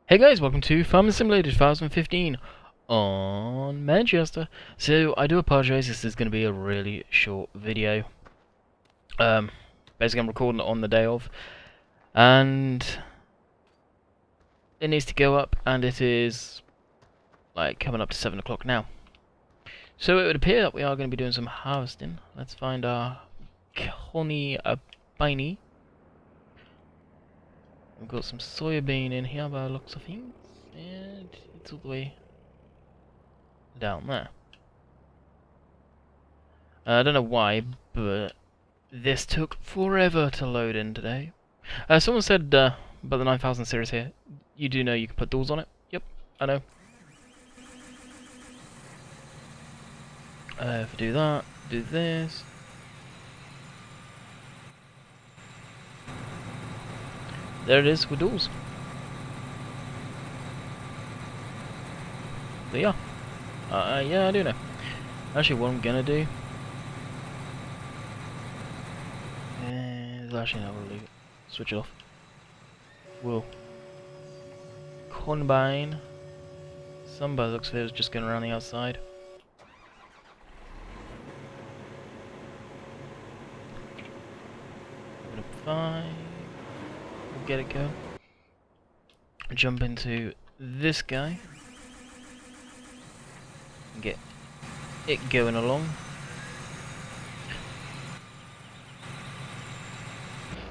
Hey guys, welcome to Farming Simulator 2015 on Manchester. So I do apologize, this is going to be a really short video. Basically I'm recording it on the day of, and it needs to go up, and it is like coming up to 7 o'clock now. So it would appear that we are going to be doing some harvesting. Let's find our Connie Biny. We've got some soybean in here by the looks of things, and it's all the way down there. I don't know why, but this took forever to load in today. Someone said about the 9000 series here, you do know you can put doors on it? Yep, I know. If I do that, do this. There it is with doors. But yeah. Yeah, I do know. Actually, what I'm gonna do is actually no, we'll leave it. Switch it off. We'll combine some by the looks of it was just going around the outside. Fine. We'll get it going. Jump into this guy. And get it going along.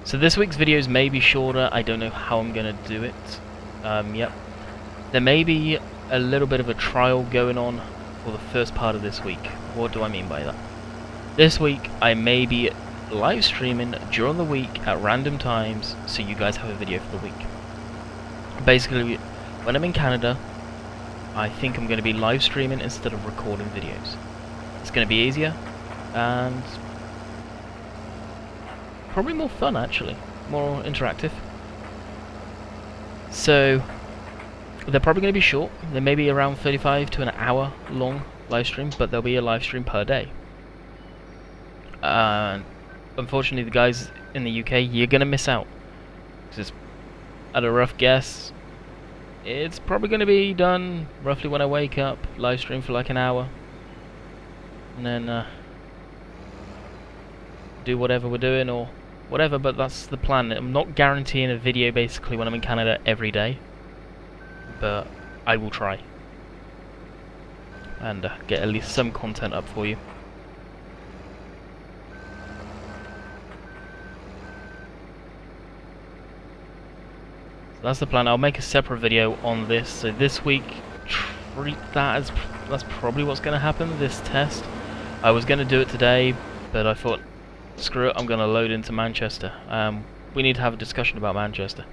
So this week's videos may be shorter. I don't know how I'm gonna do it. Yep. There may be a little bit of a trial going on for the first part of this week. What do I mean by that? This week I may be live streaming during the week at random times, so you guys have a video for the week. Basically, when I'm in Canada, I think I'm going to be live streaming instead of recording videos. It's going to be easier and probably more fun, actually, more interactive. So they're probably going to be short. They may be around 35 to an hour long live stream, but there'll be a live stream per day. Unfortunately, the guys in the UK, you're going to miss out. Because at a rough guess, it's probably going to be done roughly when I wake up, live stream for like an hour, and then do whatever we're doing or whatever, but that's the plan. I'm not guaranteeing a video basically when I'm in Canada every day, but I will try and get at least some content up for you. That's the plan. I'll make a separate video on this. So this week, treat that as that's probably what's going to happen. This test. I was going to do it today, but I thought, screw it. I'm going to load into Manchester. We need to have a discussion about Manchester.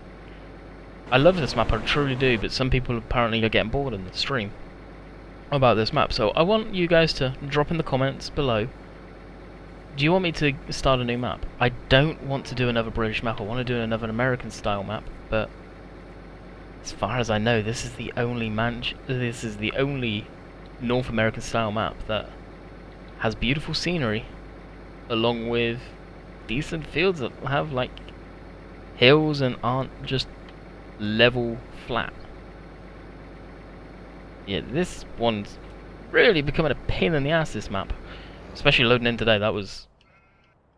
I love this map. I truly do. But some people apparently are getting bored in the stream about this map. So I want you guys to drop in the comments below. Do you want me to start a new map? I don't want to do another British map. I want to do another American style map, but as far as I know, this is the only North American style map that has beautiful scenery, along with decent fields that have like hills and aren't just level flat. Yeah, this one's really becoming a pain in the ass, this map. Especially loading in today, that was,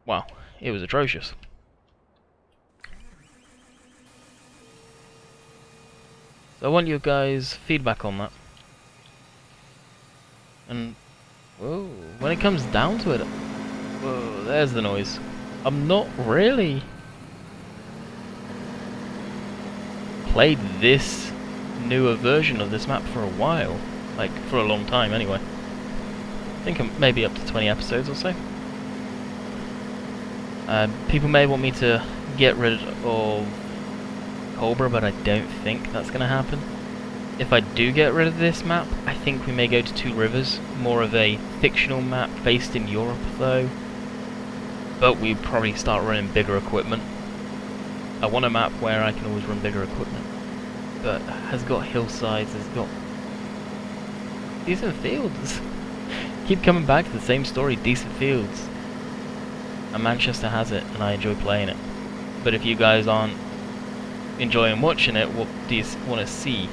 wow, it was atrocious. So I want your guys' feedback on that. And, whoa, when it comes down to it, whoa, there's the noise. I'm not really played this newer version of this map for a while. Like, for a long time anyway. I think I'm maybe up to 20 episodes or so. People may want me to get rid of Cobra, but I don't think that's going to happen. If I do get rid of this map, I think we may go to Two Rivers, more of a fictional map based in Europe though, but we probably start running bigger equipment. I want a map where I can always run bigger equipment, but has got hillsides, has got decent fields. Keep coming back to the same story, decent fields, and Manchester has it and I enjoy playing it. But if you guys aren't enjoying watching it, what do you want to see?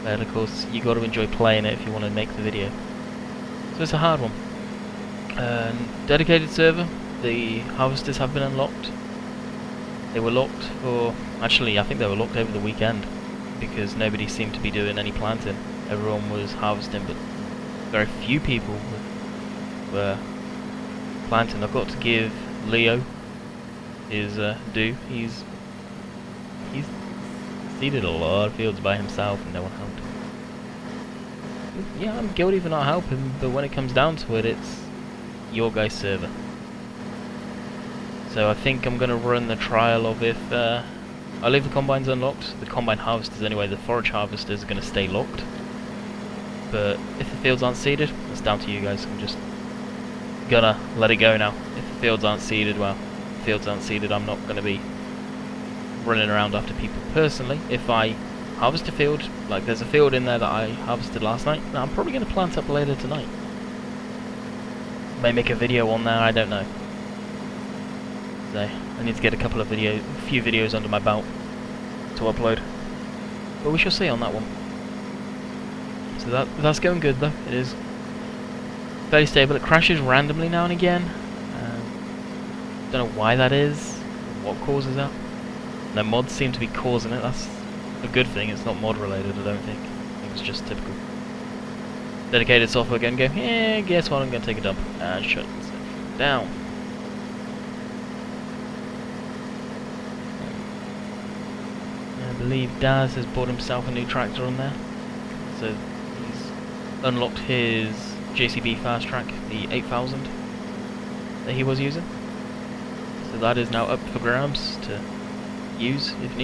But of course, you got to enjoy playing it if you want to make the video. So it's a hard one. Dedicated server. The harvesters have been unlocked. They were locked for... Actually, I think they were locked over the weekend because nobody seemed to be doing any planting. Everyone was harvesting, but very few people were planting. I've got to give Leo his due. He's seeded a lot of fields by himself and no one helped him. Yeah, I'm guilty for not helping, but when it comes down to it, it's your guy's server. So I think I'm going to run the trial of if I leave the combines unlocked, the combine harvesters anyway, the forage harvesters are going to stay locked. But if the fields aren't seeded, it's down to you guys. I'm just gonna let it go now. If the fields aren't seeded, well, if the fields aren't seeded, I'm not going to be running around after people personally. If I harvest a field, like there's a field in there that I harvested last night, that I'm probably going to plant up later tonight. May make a video on there, I don't know. So I need to get a few videos under my belt to upload. But we shall see on that one. So that's going good though. It is fairly stable. It crashes randomly now and again. Don't know why that is. What causes that? No mods seem to be causing it. That's a good thing. It's not mod related, I don't think. I think it's just typical. Dedicated software again. Go. Yeah, guess what? I'm going to take a dump and shut it down. I believe Daz has bought himself a new tractor on there. So he's unlocked his JCB fast track, the 8000 that he was using. So that is now up for grabs to use if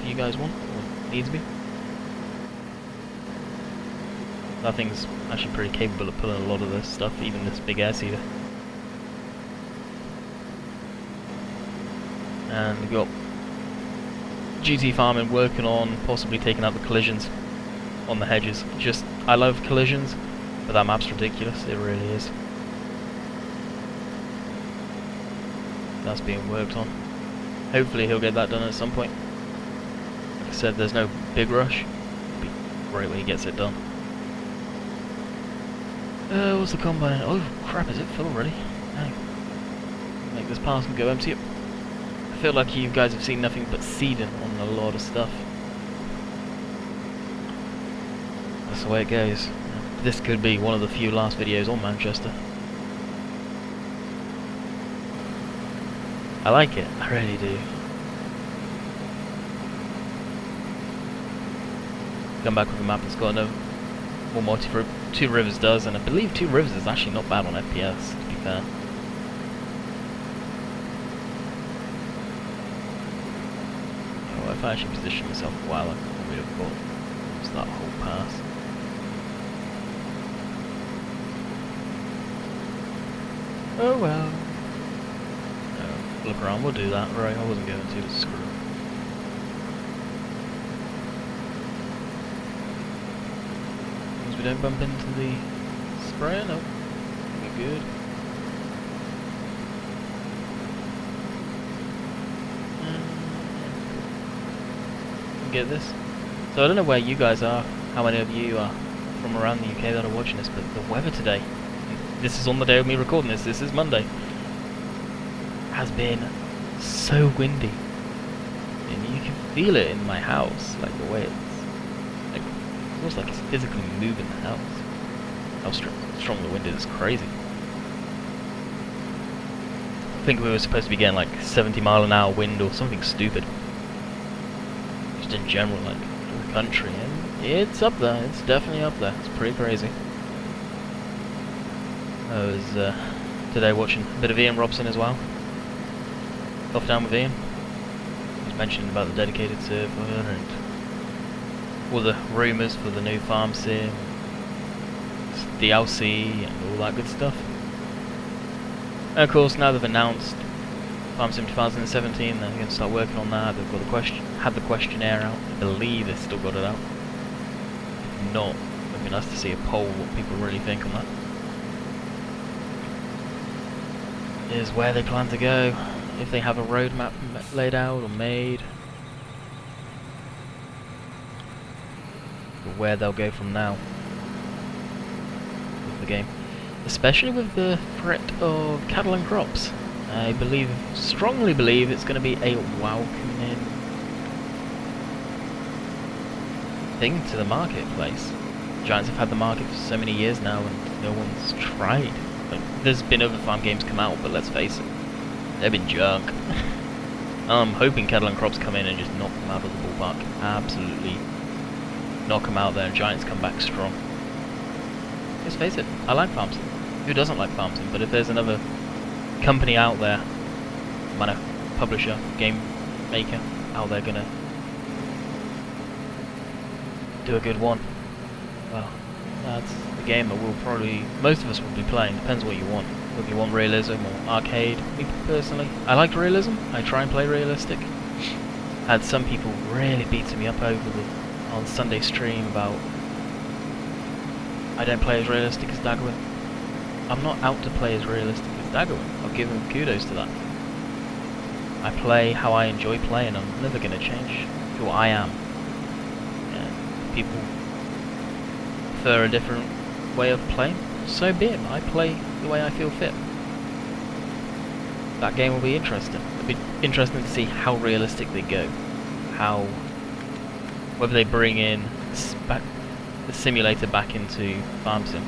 you guys want or needs be. That thing's actually pretty capable of pulling a lot of this stuff, even this big air seeder. And we've got GT Farming working on possibly taking out the collisions on the hedges. Just, I love collisions, but that map's ridiculous, it really is. That's being worked on. Hopefully he'll get that done at some point. Like I said, there's no big rush. It'd be great when he gets it done. What's the combine? Oh crap, is it full already? No. Make this pass and go empty it. I feel like you guys have seen nothing but seeding on a lot of stuff. That's the way it goes. This could be one of the few last videos on Manchester. I like it, I really do. Come back with a map that's got enough more multi-fruit. Two Rivers does, and I believe Two Rivers is actually not bad on FPS, to be fair. Oh, if I actually positioned myself a while, I probably would have got just that whole pass. Oh well. No, look around, we'll do that. Right, I wasn't going to screw. As long as we don't bump into the sprayer, no. We're good. Get this. So I don't know where you guys are, how many of you are from around the UK that are watching this, but the weather today, this is on the day of me recording this is Monday, has been so windy. And you can feel it in my house, like the way it's almost like it's physically moving the house. How strong the wind is crazy. I think we were supposed to be getting like 70-mile-an-hour wind or something stupid. Just in general, like the country, and it's up there. It's definitely up there. It's pretty crazy. I was today watching a bit of Ian Robson as well. Off down with Ian. He was mentioning about the dedicated server and all the rumours for the new farm sim, DLC, and all that good stuff. And of course, now they've announced Farm Sim 2017, they're going to start working on that. They've got had the questionnaire out. I believe they've still got it out. If not, it'd be nice to see a poll what people really think on that. Is where they plan to go. if they have a roadmap laid out or made, or where they'll go from now with the game, especially with the threat of cattle and crops. I strongly believe it's going to be a welcoming thing to the marketplace. Giants have had the market for so many years now and no one's tried. Like, there's been other farm games come out, but let's face it, they've been junk. I'm hoping cattle and crops come in and just knock them out of the ballpark. Absolutely knock them out there and Giants come back strong. Let's face it, I like farm sim. Who doesn't like farm sim? But if there's another company out there, publisher, game maker out there gonna do a good one, well, that's the game that most of us will be playing. Depends what you want. Whether you want realism or arcade. Me personally, I like realism. I try and play realistic. Had some people really beating me up on Sunday stream about I don't play as realistic as Daggerwin. I'm not out to play as realistic as Daggerwin. I'll give him kudos to that. I play how I enjoy playing. I'm never going to change who I am. Yeah, people prefer a different way of playing, so be it. I play the way I feel fit. That game will be interesting. It'll be interesting to see how realistic they go. Whether they bring in the simulator back into farm sim.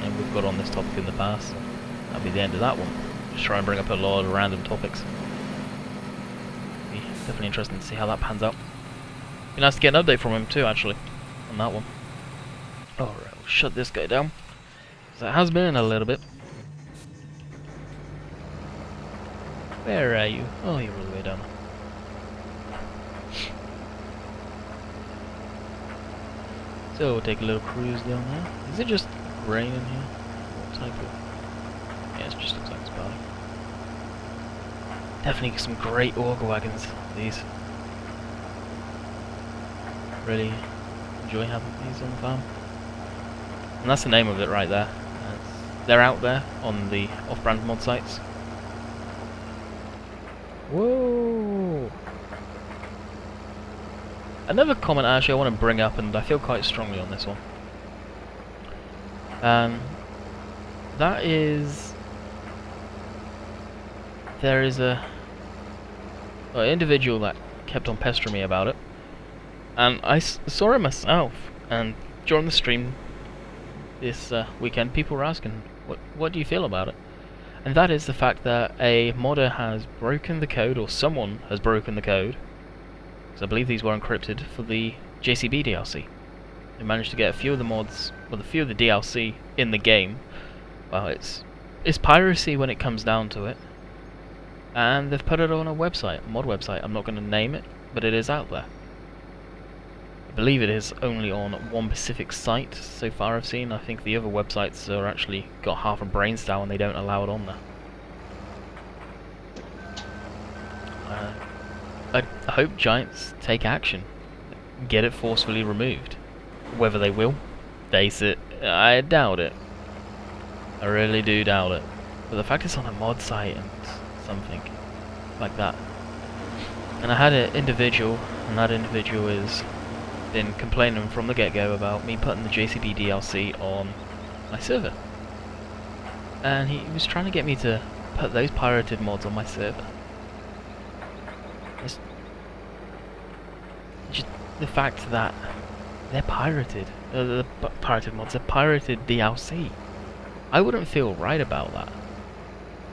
And we've got on this topic in the past, so that'll be the end of that one. Just try and bring up a lot of random topics. Be definitely interesting to see how that pans out. Be nice to get an update from him too, actually, on that one. Alright, we'll shut this guy down, because it has been a little bit. Where are you? Oh, you're all the way down. So we'll take a little cruise down there. Is it just grain in here? What type of... Yeah, it just looks like it's barley. Definitely some great auger wagons, these. Really enjoy having these on the farm. And that's the name of it right there. They're out there on the off-brand mod sites. Whoa! Another comment actually I want to bring up, and I feel quite strongly on this one. That is... There is an individual that kept on pestering me about it. And I saw it myself, and during the stream this weekend, people were asking, what do you feel about it? And that is the fact that a modder has broken the code, or someone has broken the code, because I believe these were encrypted, for the JCB DLC. They managed to get a few of the mods, well, a few of the DLC in the game. Well, it's piracy when it comes down to it. And they've put it on a website, a mod website. I'm not going to name it, but it is out there. I believe it is only on one specific site so far I've seen. I think the other websites are actually got half a brain cell and they don't allow it on there. I hope Giants take action, get it forcefully removed. Whether they will, face it, I doubt it. I really do doubt it. But the fact it's on a mod site and something like that. And I had an individual, and that individual has been complaining from the get-go about me putting the JCB DLC on my server. And he was trying to get me to put those pirated mods on my server. It's just the fact that they're pirated. The pirated mods are pirated DLC. I wouldn't feel right about that.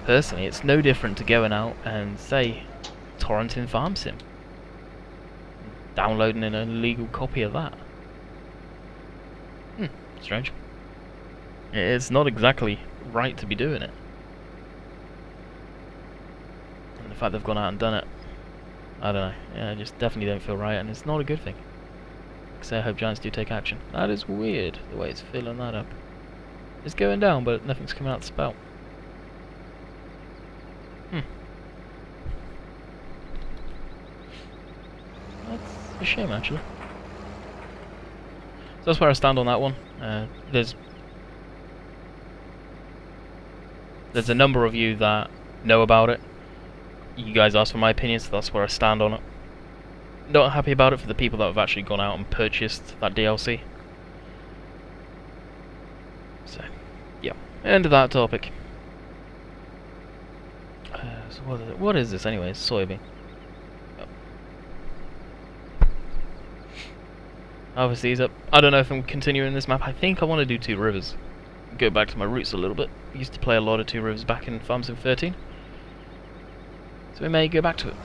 Personally, it's no different to going out and, say, torrenting Farm Sim. Downloading an illegal copy of that. Strange. It's not exactly right to be doing it. And the fact they've gone out and done it, I don't know. Yeah, I just definitely don't feel right, and it's not a good thing. So I hope Giants do take action. That is weird, the way it's filling that up. It's going down, but nothing's coming out the spout. That's a shame, actually. So that's where I stand on that one. There's a number of you that know about it, you guys asked for my opinion, so that's where I stand on it. Not happy about it for the people that have actually gone out and purchased that DLC. So, yeah, end of that topic. So what is this anyway? It's soybean. Obviously he's up. I don't know if I'm continuing this map. I think I want to do Two Rivers. Go back to my roots a little bit. I used to play a lot of Two Rivers back in Farm Sim 13. So we may go back to it.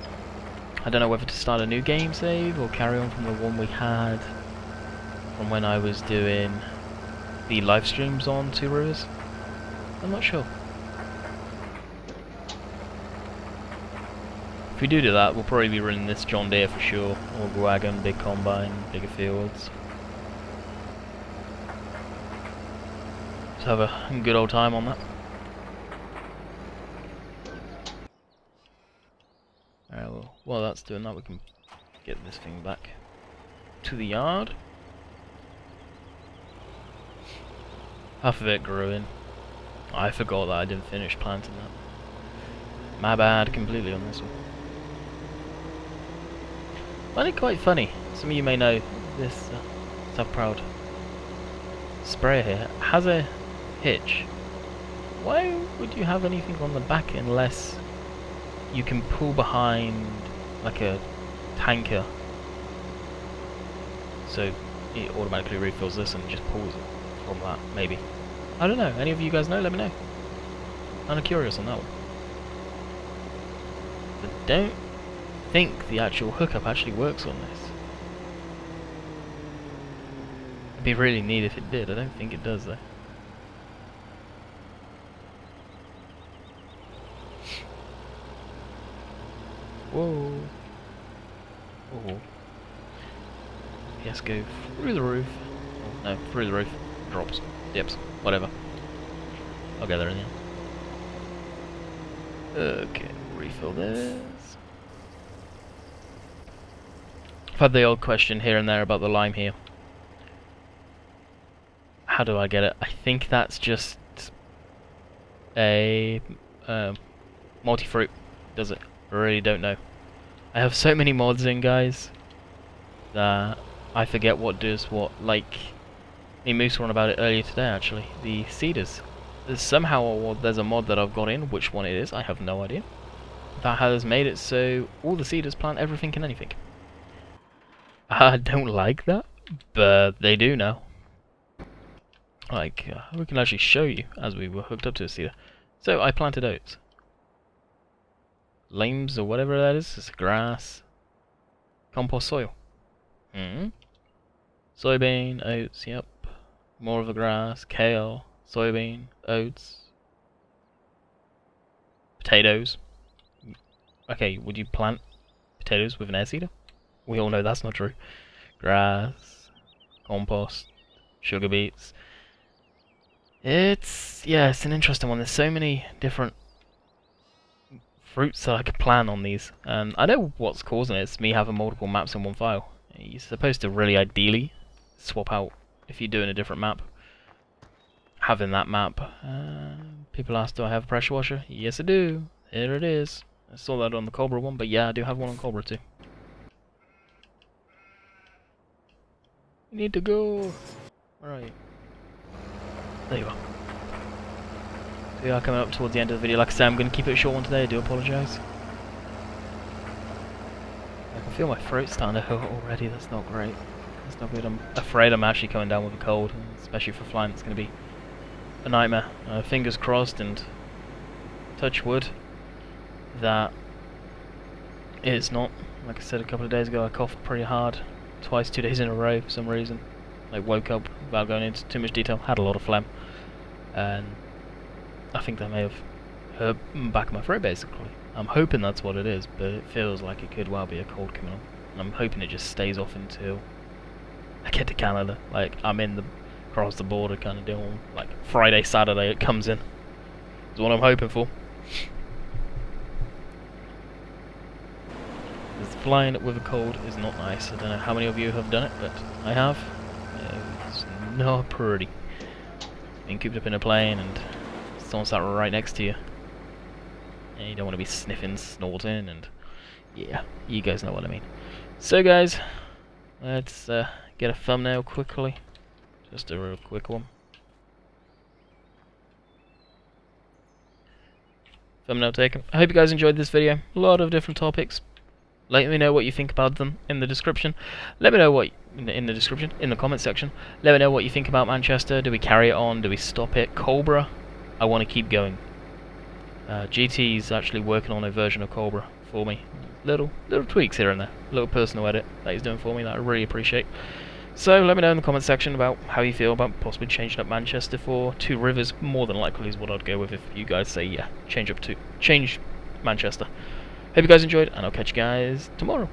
I don't know whether to start a new game save or carry on from the one we had from when I was doing the live streams on Two Rivers. I'm not sure. If we do that, we'll probably be running this John Deere for sure, or wagon, big combine, bigger fields. Just have a good old time on that. Alright, well, while that's doing that, we can get this thing back to the yard. Half of it grew in. I forgot that I didn't finish planting that. My bad completely on this one. I find it quite funny. Some of you may know this Self-Proud sprayer here has a hitch. Why would you have anything on the back unless you can pull behind like a tanker, so it automatically refills this and just pulls it from that? Maybe. I don't know. Any of you guys know? Let me know. I'm curious on that one. But don't think the actual hookup actually works on this. It'd be really neat if it did. I don't think it does though. Whoa. Whoa. Yes, go through the roof. Oh, no, through the roof. Drops. Dips. Whatever. I'll get there in the end. Okay, refill this. I've had the old question here and there about the lime here. How do I get it? I think that's just a multi-fruit, does it? I really don't know. I have so many mods in, guys, that I forget what does what. Like, me and Moose were on about it earlier today, actually. The seeders. There's a mod that I've got in, which one it is, I have no idea, that has made it so all the seeders plant everything and anything. I don't like that, but they do now. Like, we can actually show you as we were hooked up to a seeder. So, I planted oats. Limes or whatever that is, it's grass. Compost soil. Soybean, oats, yep. More of the grass, kale, soybean, oats. Potatoes. Okay, would you plant potatoes with an air seeder? We all know that's not true. Grass, compost, sugar beets. It's an interesting one. There's so many different fruits that I could plan on these, and I know what's causing it. It's me having multiple maps in one file. You're supposed to really ideally swap out if you're doing a different map. Having that map. People ask, do I have a pressure washer? Yes, I do. Here it is. I saw that on the Cobra one, but yeah, I do have one on Cobra too. You need to go. Where are you? There you are. We are coming up towards the end of the video. Like I said, I'm going to keep it a short one today. I do apologise. I can feel my throat starting to hurt already. That's not great. That's not good. I'm afraid I'm actually coming down with a cold, especially for flying. It's going to be a nightmare. Fingers crossed and touch wood that it's not. Like I said a couple of days ago, I coughed pretty hard. Twice, 2 days in a row for some reason. Like, woke up without going into too much detail, had a lot of phlegm, and I think that may have hurt back of my throat basically. I'm hoping that's what it is, but it feels like it could well be a cold coming on. And I'm hoping it just stays off until I get to Canada. Like, I'm in the across the border kind of deal. Like, Friday, Saturday it comes in. Is what I'm hoping for. Flying with a cold is not nice. I don't know how many of you have done it, but I have. It's not pretty. Being cooped up in a plane and someone sat right next to you. You don't want to be sniffing, snorting, and yeah, you guys know what I mean. So guys, let's get a thumbnail quickly. Just a real quick one. Thumbnail taken. I hope you guys enjoyed this video. A lot of different topics. Let me know what you think about them in the description. Let me know what in the description, in the comment section. Let me know what you think about Manchester. Do we carry it on? Do we stop it? Cobra, I want to keep going. GT's actually working on a version of Cobra for me. Little tweaks here and there. A little personal edit that he's doing for me that I really appreciate. So let me know in the comment section about how you feel about possibly changing up Manchester for Two Rivers. More than likely is what I'd go with if you guys say yeah, change Manchester. Hope you guys enjoyed, and I'll catch you guys tomorrow.